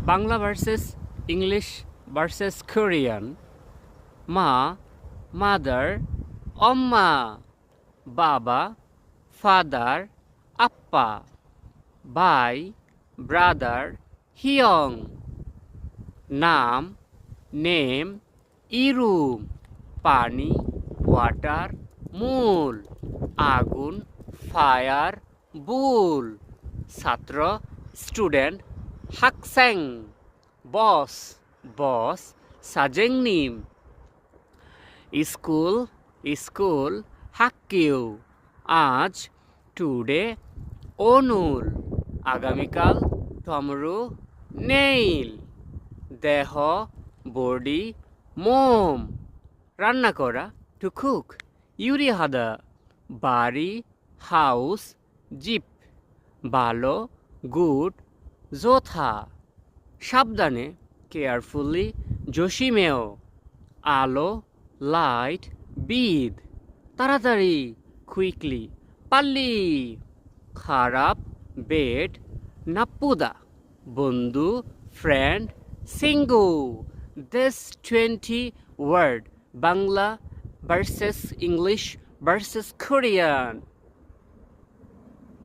Bangla versus English versus Korean. মা mother, অম্মা বাবা, father Appa, ভাই ব্রাদার হিয়ং, নাম নেম ইরুম, পানি ওয়াটার মূল, আগুন ফায়ার বুল, ছাত্র স্টুডেন্ট হাকস্যাং, বস বস সাজেংনিম, স্কুল স্কুল হাক্কিউ, আজ টুডে অনুল, আগামীকাল টমরু নেইল, দেহ বডি মোম, রান্না করা টু কুক, ইউরিহাদা, বাড়ি হাউস জিপ, ভালো গুড যোথা, সাবধানে কেয়ারফুলি জসিমেও, আলো লাইট বিদ, তাড়াতাড়ি কুইকলি পাল্লি, খারাপ বেড নাপ্পুদা, বন্ধু friend Sindhu. This 20 word Bangla versus English versus Korean.